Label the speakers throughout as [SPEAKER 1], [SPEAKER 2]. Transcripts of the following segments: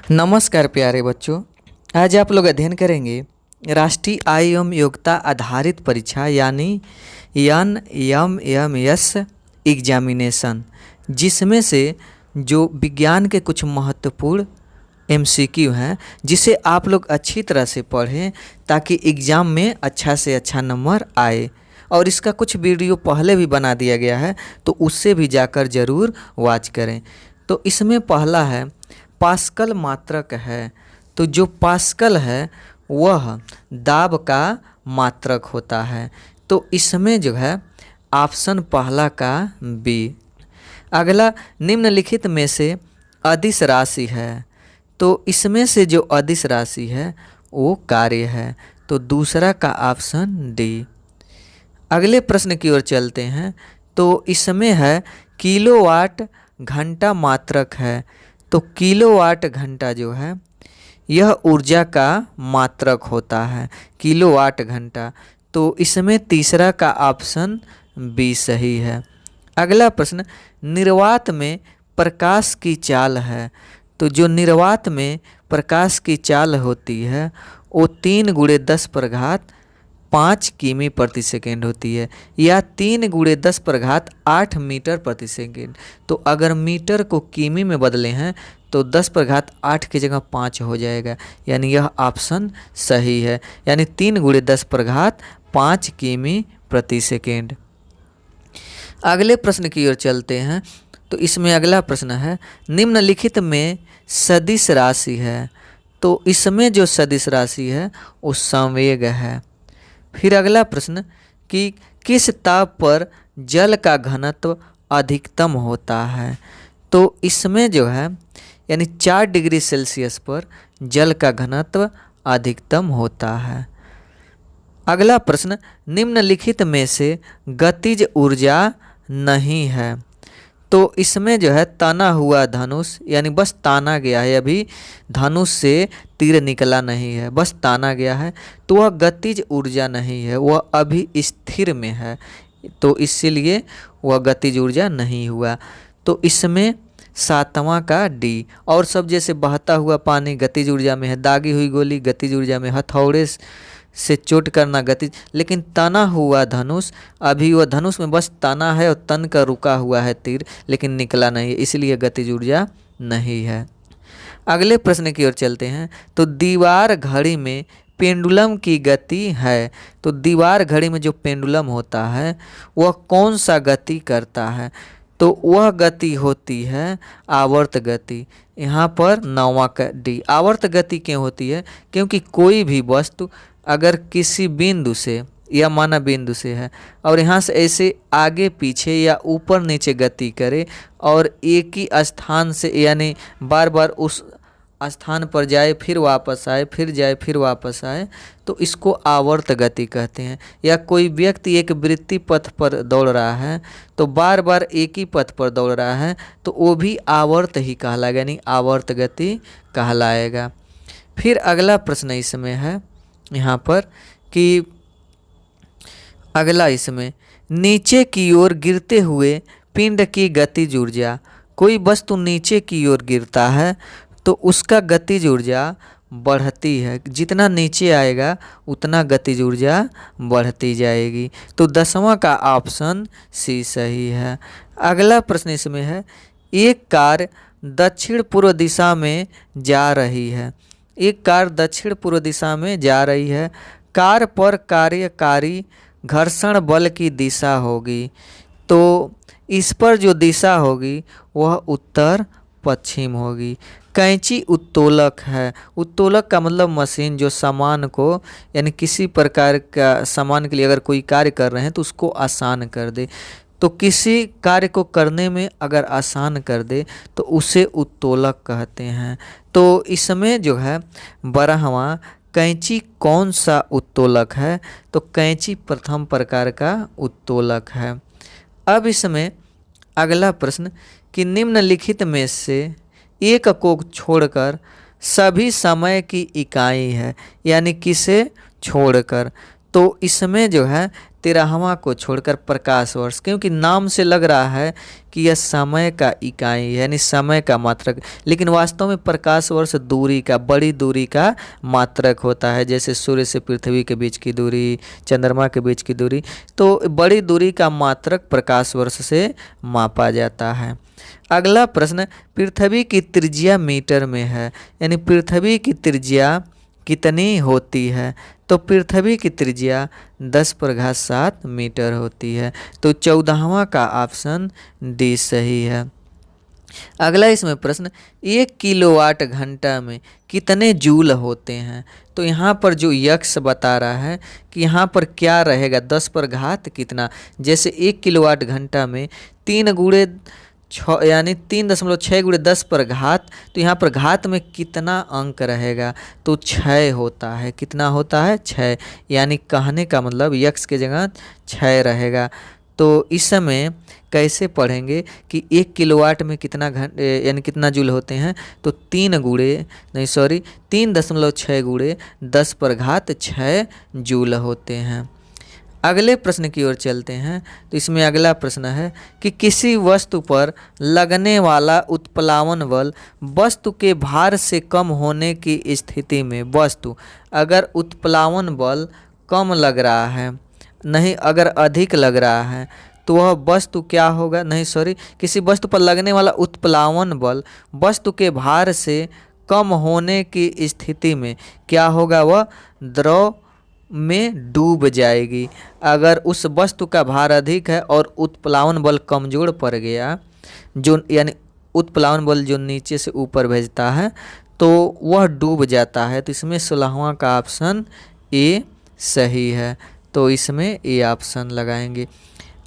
[SPEAKER 1] नमस्कार प्यारे बच्चों। आज आप लोग अध्ययन करेंगे राष्ट्रीय आय एवं योग्यता आधारित परीक्षा यानी NMS एग्जामिनेशन, जिसमें से जो विज्ञान के कुछ महत्वपूर्ण MCQ हैं जिसे आप लोग अच्छी तरह से पढ़ें ताकि एग्ज़ाम में अच्छा से अच्छा नंबर आए। और इसका कुछ वीडियो पहले भी बना दिया गया है, तो उससे भी जाकर ज़रूर वॉच करें। तो इसमें पहला है पास्कल मात्रक है। तो जो पास्कल है वह दाब का मात्रक होता है। तो इसमें जो है ऑप्शन पहला का बी। अगला निम्नलिखित में से अदिश राशि है। तो इसमें से जो अदिश राशि है वो कार्य है। तो दूसरा का ऑप्शन डी। अगले प्रश्न की ओर चलते हैं। तो इसमें है किलोवाट घंटा मात्रक है। तो किलोवाट घंटा जो है यह ऊर्जा का मात्रक होता है, किलोवाट घंटा। तो इसमें तीसरा का ऑप्शन बी सही है। अगला प्रश्न निर्वात में प्रकाश की चाल है। तो जो निर्वात में प्रकाश की चाल होती है वो 3 × 10⁵ किमी प्रति सेकेंड होती है, या 3 × 10⁸ मीटर प्रति सेकेंड। तो अगर मीटर को किमी में बदले हैं तो 10⁸ की जगह 5 हो जाएगा, यानी यह ऑप्शन सही है, यानी 3 × 10⁵ किमी प्रति सेकेंड। अगले प्रश्न की ओर चलते हैं। तो इसमें अगला प्रश्न है निम्नलिखित में सदिश राशि है। तो इसमें जो सदिश राशि है वो संवेग है। फिर अगला प्रश्न कि किस ताप पर जल का घनत्व अधिकतम होता है। तो इसमें जो है यानी 4 डिग्री सेल्सियस पर जल का घनत्व अधिकतम होता है। अगला प्रश्न निम्नलिखित में से गतिज ऊर्जा नहीं है। तो इसमें जो है तना हुआ धनुष, यानी बस ताना गया है, अभी धनुष से तीर निकला नहीं है, बस ताना गया है, तो वह गतिज ऊर्जा नहीं है, वह अभी स्थिर में है, तो इसीलिए वह गतिज ऊर्जा नहीं हुआ। तो इसमें 7वां का डी। और सब जैसे बहता हुआ पानी गतिज ऊर्जा में है, दागी हुई गोली गतिज ऊर्जा में, हथौड़े से चोट करना गतिज, लेकिन तना हुआ धनुष, अभी वह धनुष में बस तना है और तन का रुका हुआ है तीर, लेकिन निकला नहीं है, इसलिए गतिज ऊर्जा नहीं है। अगले प्रश्न की ओर चलते हैं। तो दीवार घड़ी में पेंडुलम की गति है। तो दीवार घड़ी में जो पेंडुलम होता है वह कौन सा गति करता है। तो वह गति होती है आवर्त गति। यहाँ पर 9वां का डी। आवर्त गति क्यों होती है? क्योंकि कोई भी वस्तु अगर किसी बिंदु से या माना बिंदु से है और यहाँ से ऐसे आगे पीछे या ऊपर नीचे गति करे और एक ही स्थान से यानी बार बार उस स्थान पर जाए फिर वापस आए, फिर जाए फिर वापस आए, तो इसको आवर्त गति कहते हैं। या कोई व्यक्ति एक वृत्ति पथ पर दौड़ रहा है तो बार बार एक ही पथ पर दौड़ रहा है तो वो भी आवर्त ही कहलाएगा, यानी आवर्त गति कहलाएगा। फिर अगला प्रश्न इसमें है यहाँ पर कि अगला इसमें नीचे की ओर गिरते हुए पिंड की गतिज ऊर्जा। कोई वस्तु नीचे की ओर गिरता है तो उसका गतिज ऊर्जा बढ़ती है, जितना नीचे आएगा उतना गतिज ऊर्जा बढ़ती जाएगी। तो 10वां का ऑप्शन सी सही है। अगला प्रश्न इसमें है एक कार दक्षिण पूर्व दिशा में जा रही है। एक कार दक्षिण पूर्व दिशा में जा रही है। कार पर कार्यकारी घर्षण बल की दिशा होगी। तो इस पर जो दिशा होगी वह उत्तर पश्चिम होगी। कैंची उत्तोलक है। उत्तोलक का मतलब मशीन जो सामान को यानी किसी प्रकार का सामान के लिए अगर कोई कार्य कर रहे हैं तो उसको आसान कर दे। तो किसी कार्य को करने में अगर आसान कर दे तो उसे उत्तोलक कहते हैं। तो इसमें जो है 12वां कैंची कौन सा उत्तोलक है। तो कैंची प्रथम प्रकार का उत्तोलक है। अब इसमें अगला प्रश्न कि निम्नलिखित में से एक को छोड़कर सभी समय की इकाई है, यानी किसे छोड़कर। तो इसमें जो है 13वां को छोड़कर प्रकाश वर्ष, क्योंकि नाम से लग रहा है कि यह समय का इकाई यानी समय का मात्रक, लेकिन वास्तव में प्रकाश वर्ष दूरी का, बड़ी दूरी का मात्रक होता है। जैसे सूर्य से पृथ्वी के बीच की दूरी, चंद्रमा के बीच की दूरी, तो बड़ी दूरी का मात्रक प्रकाश वर्ष से मापा जाता है। अगला प्रश्न, पृथ्वी की त्रिज्या मीटर में है, यानी पृथ्वी की त्रिज्या कितनी होती है? तो पृथ्वी की त्रिज्या 10⁻7 मीटर होती है। तो 14वां का ऑप्शन डी सही है। अगला इसमें प्रश्न, 1 किलोवाट घंटा में कितने जूल होते हैं? तो यहाँ पर जो यक्स बता रहा है कि यहाँ पर क्या रहेगा, 10 पर घात कितना। जैसे 1 किलोवाट घंटा में 3 गुणे 6 यानी 3.6 गुणे 10 पर घात, तो यहाँ पर घात में कितना अंक रहेगा? तो 6 होता है। कितना होता है? 6। यानी कहने का मतलब यक्स के जगह 6 रहेगा। तो इस समय कैसे पढ़ेंगे कि 1 किलोवाट में कितना यानी कितना जूल होते हैं? तो 3.6 गुणे 10 पर घात 6 जूल होते हैं। अगले प्रश्न की ओर चलते हैं। तो इसमें अगला प्रश्न है कि किसी वस्तु पर लगने वाला उत्प्लावन बल वस्तु के भार से कम होने की स्थिति में, वस्तु अगर उत्प्लावन बल कम लग रहा है, नहीं अगर अधिक लग रहा है, तो वह वस्तु क्या होगा? किसी वस्तु पर लगने वाला उत्प्लावन बल वस्तु के भार से कम होने की स्थिति में क्या होगा? वह द्रव में डूब जाएगी। अगर उस वस्तु का भार अधिक है और उत्प्लावन बल कमज़ोर पड़ गया, जो यानी उत्प्लावन बल जो नीचे से ऊपर भेजता है, तो वह डूब जाता है। तो इसमें 16वां का ऑप्शन ए सही है। तो इसमें ए ऑप्शन लगाएंगे।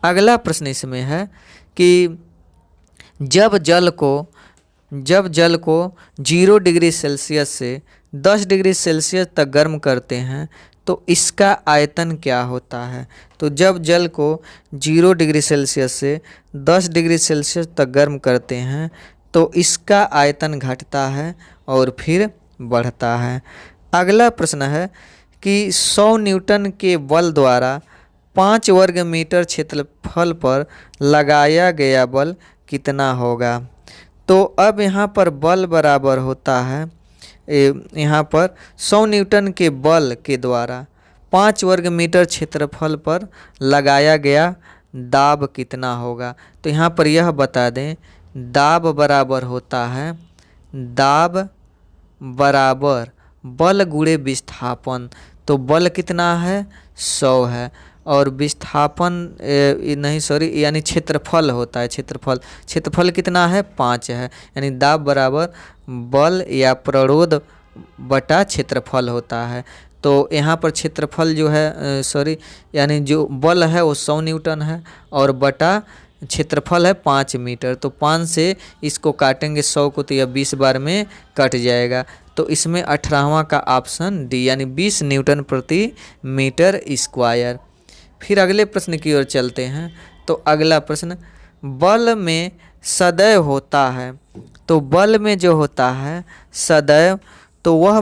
[SPEAKER 1] अगला प्रश्न इसमें है कि जब जल को 0 डिग्री सेल्सियस से 10 डिग्री सेल्सियस तक गर्म करते हैं तो इसका आयतन क्या होता है? तो जब जल को 0 डिग्री सेल्सियस से 10 डिग्री सेल्सियस तक गर्म करते हैं तो इसका आयतन घटता है और फिर बढ़ता है। अगला प्रश्न है कि 100 न्यूटन के बल द्वारा 5 वर्ग मीटर क्षेत्रफल पर लगाया गया बल कितना होगा? तो अब यहाँ पर बल बराबर होता है, यहाँ पर 100 न्यूटन के बल के द्वारा 5 वर्ग मीटर क्षेत्रफल पर लगाया गया दाब कितना होगा? तो यहाँ पर यह बता दें, दाब बराबर होता है, दाब बराबर बल गुणे विस्थापन। तो बल कितना है? 100 है और विस्थापन यानी क्षेत्रफल होता है, क्षेत्रफल कितना है? 5 है। यानी दाब बराबर बल या प्रणोद बटा क्षेत्रफल होता है। तो यहाँ पर क्षेत्रफल जो है यानी जो बल है वो 100 न्यूटन है और बटा क्षेत्रफल है 5 मीटर। तो 5 से इसको काटेंगे 100 को, तो यह 20 बार में कट जाएगा। तो इसमें 18वां का ऑप्शन डी यानी 20 न्यूटन प्रति मीटर स्क्वायर। फिर अगले प्रश्न की ओर चलते हैं। तो अगला प्रश्न, बल में सदैव होता है। तो बल में जो होता है सदैव, तो वह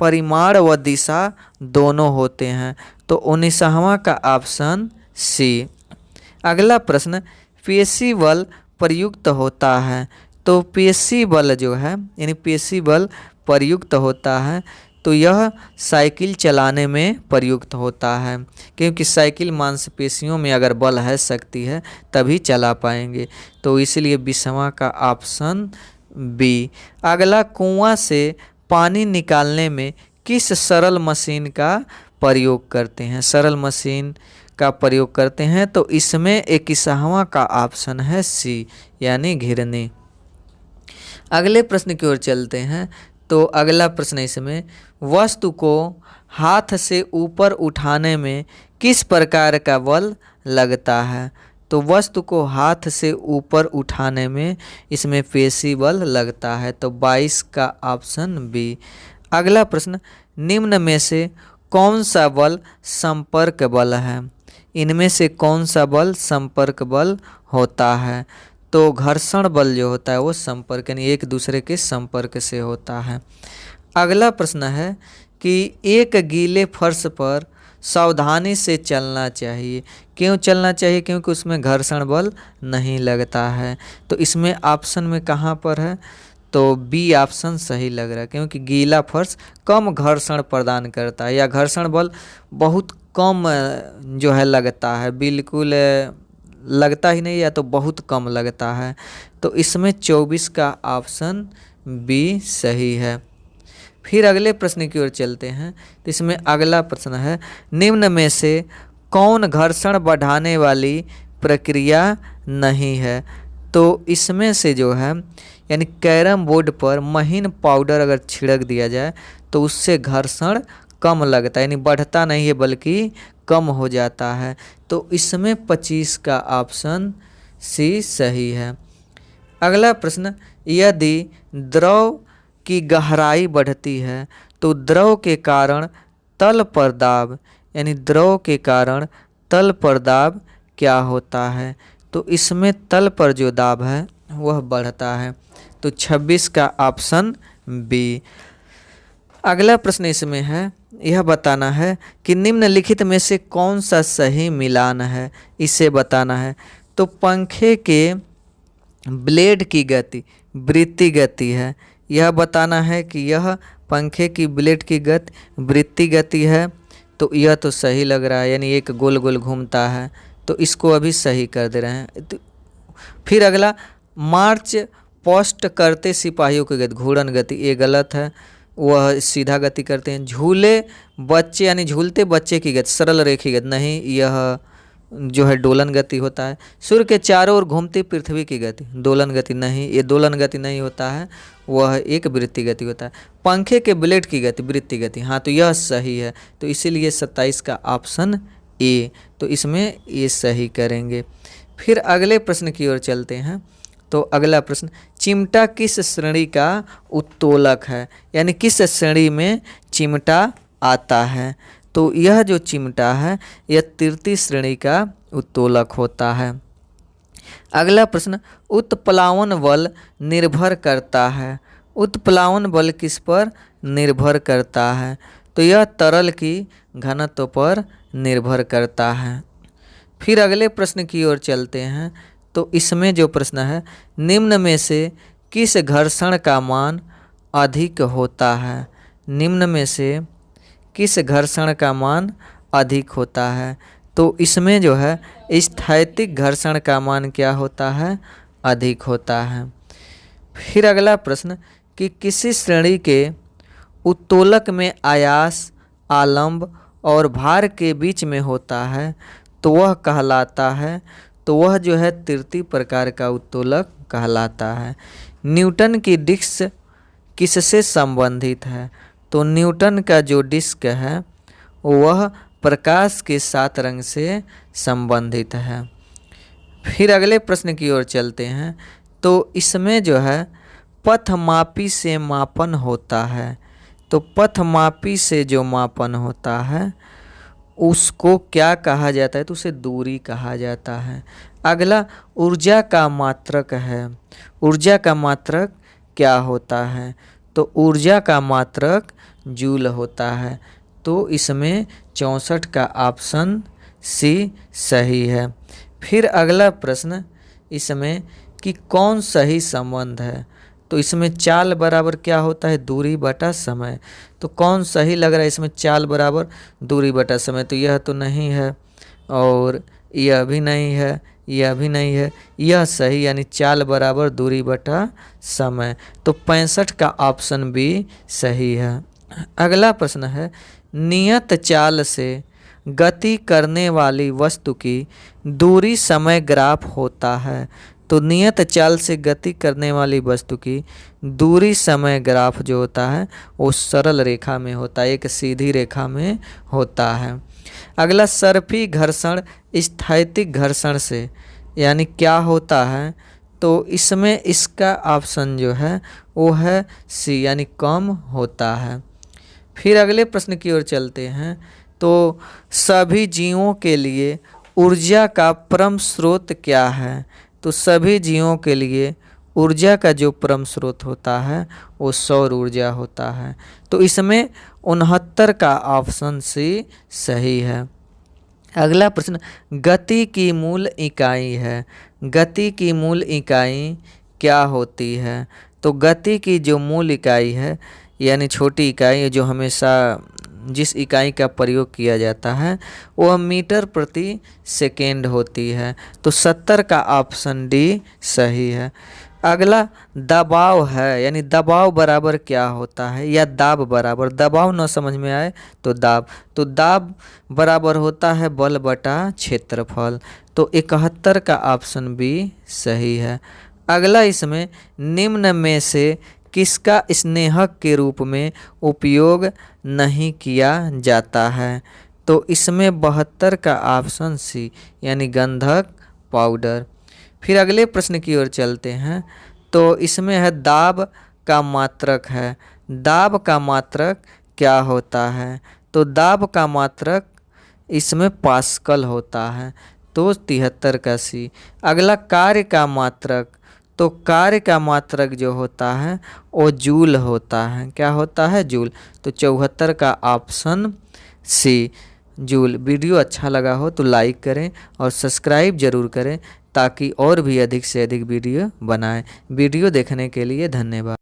[SPEAKER 1] परिमाण व दिशा दोनों होते हैं। तो 19वां का ऑप्शन सी। अगला प्रश्न, पेशी बल प्रयुक्त होता है। तो पेशी बल जो है यानी पेशी बल प्रयुक्त होता है तो यह साइकिल चलाने में प्रयुक्त होता है, क्योंकि साइकिल मांसपेशियों में अगर बल है, शक्ति है, तभी चला पाएंगे। तो इसलिए 20वां का ऑप्शन बी। अगला, कुआं से पानी निकालने में किस सरल मशीन का प्रयोग करते हैं? सरल मशीन का प्रयोग करते हैं। तो इसमें 21वां का ऑप्शन है सी यानी घिरनी। अगले प्रश्न की ओर चलते हैं। तो अगला प्रश्न इसमें, वस्तु को हाथ से ऊपर उठाने में किस प्रकार का बल लगता है? तो वस्तु को हाथ से ऊपर उठाने में इसमें पेशी बल लगता है। तो 22 का ऑप्शन बी। अगला प्रश्न, निम्न में से कौन सा बल संपर्क बल है? इनमें से कौन सा बल संपर्क बल होता है? तो घर्षण बल जो होता है वो संपर्क यानी एक दूसरे के संपर्क से होता है। अगला प्रश्न है कि एक गीले फर्श पर सावधानी से चलना चाहिए। क्यों चलना चाहिए? क्योंकि उसमें घर्षण बल नहीं लगता है। तो इसमें ऑप्शन में कहाँ पर है? तो बी ऑप्शन सही लग रहा है, क्योंकि गीला फर्श कम घर्षण प्रदान करता है, या घर्षण बल बहुत कम जो है लगता है, बिल्कुल लगता ही नहीं या तो बहुत कम लगता है। तो इसमें 24 का ऑप्शन बी सही है। फिर अगले प्रश्न की ओर चलते हैं। तो इसमें अगला प्रश्न है, निम्न में से कौन घर्षण बढ़ाने वाली प्रक्रिया नहीं है? तो इसमें से जो है, यानी कैरम बोर्ड पर महीन पाउडर अगर छिड़क दिया जाए तो उससे घर्षण कम लगता है, यानी बढ़ता नहीं है बल्कि कम हो जाता है। तो इसमें 25 का ऑप्शन सी सही है। अगला प्रश्न, यदि द्रव की गहराई बढ़ती है तो द्रव के कारण तल पर दाब, यानी द्रव के कारण तल पर दाब क्या होता है? तो इसमें तल पर जो दाब है वह बढ़ता है। तो 26 का ऑप्शन बी। अगला प्रश्न इसमें है, यह बताना है कि निम्नलिखित में से कौन सा सही मिलान है, इसे बताना है। तो पंखे के ब्लेड की गति वृत्तीय गति है, यह बताना है कि यह पंखे की ब्लेड की गति वृत्तीय गति है। तो यह तो सही लग रहा है, यानी एक गोल गोल घूमता है, तो इसको अभी सही कर दे रहे हैं। तो फिर अगला, मार्च पोस्ट करते सिपाहियों की गति घूर्णन गति, ये गलत है, वह सीधा गति करते हैं। झूले बच्चे यानी झूलते बच्चे की गति सरल रेखी गति, नहीं, यह जो है दोलन गति होता है। सूर्य के चारों ओर घूमती पृथ्वी की गति दोलन गति, नहीं, ये दोलन गति नहीं होता है, वह एक वृत्तीय गति होता है। पंखे के ब्लेड की गति वृत्तीय गति, हाँ, तो यह सही है। तो इसीलिए 27 का ऑप्शन ए, तो इसमें ये सही करेंगे। फिर अगले प्रश्न की ओर चलते हैं। तो अगला प्रश्न, चिमटा किस श्रेणी का उत्तोलक है, यानी किस श्रेणी में चिमटा आता है? तो यह जो चिमटा है यह तृतीय श्रेणी का उत्तोलक होता है। अगला प्रश्न, उत्प्लावन बल निर्भर करता है, उत्प्लावन बल किस पर निर्भर करता है? तो यह तरल की घनत्व पर निर्भर करता है। फिर अगले प्रश्न की ओर चलते हैं। तो इसमें जो प्रश्न है, निम्न में से किस घर्षण का मान अधिक होता है? निम्न में से किस घर्षण का मान अधिक होता है? तो इसमें जो है स्थैतिक घर्षण का मान क्या होता है? अधिक होता है। फिर अगला प्रश्न, कि किसी श्रेणी के उत्तोलक में आयास, आलंब और भार के बीच में होता है तो वह कहलाता है, तो वह जो है तृतीय प्रकार का उत्तोलक कहलाता है। न्यूटन की डिस्क किससे संबंधित है? तो न्यूटन का जो डिस्क है वह प्रकाश के 7 रंग से संबंधित है। फिर अगले प्रश्न की ओर चलते हैं। तो इसमें जो है पथमापी से मापन होता है, तो पथमापी से जो मापन होता है उसको क्या कहा जाता है? तो उसे दूरी कहा जाता है। अगला, ऊर्जा का मात्रक है, ऊर्जा का मात्रक क्या होता है? तो ऊर्जा का मात्रक जूल होता है। तो इसमें 64 का ऑप्शन सी सही है। फिर अगला प्रश्न इसमें कि कौन सही संबंध है? तो इसमें चाल बराबर क्या होता है? दूरी बटा समय। तो कौन सही लग रहा है इसमें? चाल बराबर दूरी बटा समय, तो यह तो नहीं है, और यह भी नहीं है, यह भी नहीं है, यह सही, यानी चाल बराबर दूरी बटा समय। तो 65 का ऑप्शन भी सही है। अगला प्रश्न है, नियत चाल से गति करने वाली वस्तु की दूरी समय ग्राफ होता है। तो नियत चाल से गति करने वाली वस्तु की दूरी समय ग्राफ जो होता है वो सरल रेखा में होता है, एक सीधी रेखा में होता है। अगला, सर्पी घर्षण स्थैतिक घर्षण से यानी क्या होता है? तो इसमें इसका ऑप्शन जो है वो है सी, यानी कम होता है। फिर अगले प्रश्न की ओर चलते हैं। तो सभी जीवों के लिए ऊर्जा का परम स्रोत क्या है? तो सभी जीवों के लिए ऊर्जा का जो परम स्रोत होता है वो सौर ऊर्जा होता है। तो इसमें 69 का ऑप्शन सी सही है। अगला प्रश्न, गति की मूल इकाई है। गति की मूल इकाई क्या होती है? तो गति की जो मूल इकाई है यानी छोटी इकाई जो हमेशा जिस इकाई का प्रयोग किया जाता है वह मीटर प्रति सेकेंड होती है। तो 70 का ऑप्शन डी सही है। अगला दबाव है, यानी दबाव बराबर क्या होता है या दाब बराबर, दबाव न समझ में आए तो दाब, तो दाब बराबर होता है बल बटा क्षेत्रफल। तो 71 का ऑप्शन बी सही है। अगला इसमें निम्न में से किसका स्नेहक के रूप में उपयोग नहीं किया जाता है? तो इसमें 72 का ऑप्शन सी यानी गंधक पाउडर। फिर अगले प्रश्न की ओर चलते हैं। तो इसमें है दाब का मात्रक है। दाब का मात्रक क्या होता है? तो दाब का मात्रक इसमें पास्कल होता है। तो 73 का सी। अगला कार्य का मात्रक, तो कार्य का मात्रक जो होता है वो जूल होता है। क्या होता है? जूल। तो 74 का ऑप्शन सी जूल। वीडियो अच्छा लगा हो तो लाइक करें और सब्सक्राइब जरूर करें ताकि और भी अधिक से अधिक वीडियो बनाएं। वीडियो देखने के लिए धन्यवाद।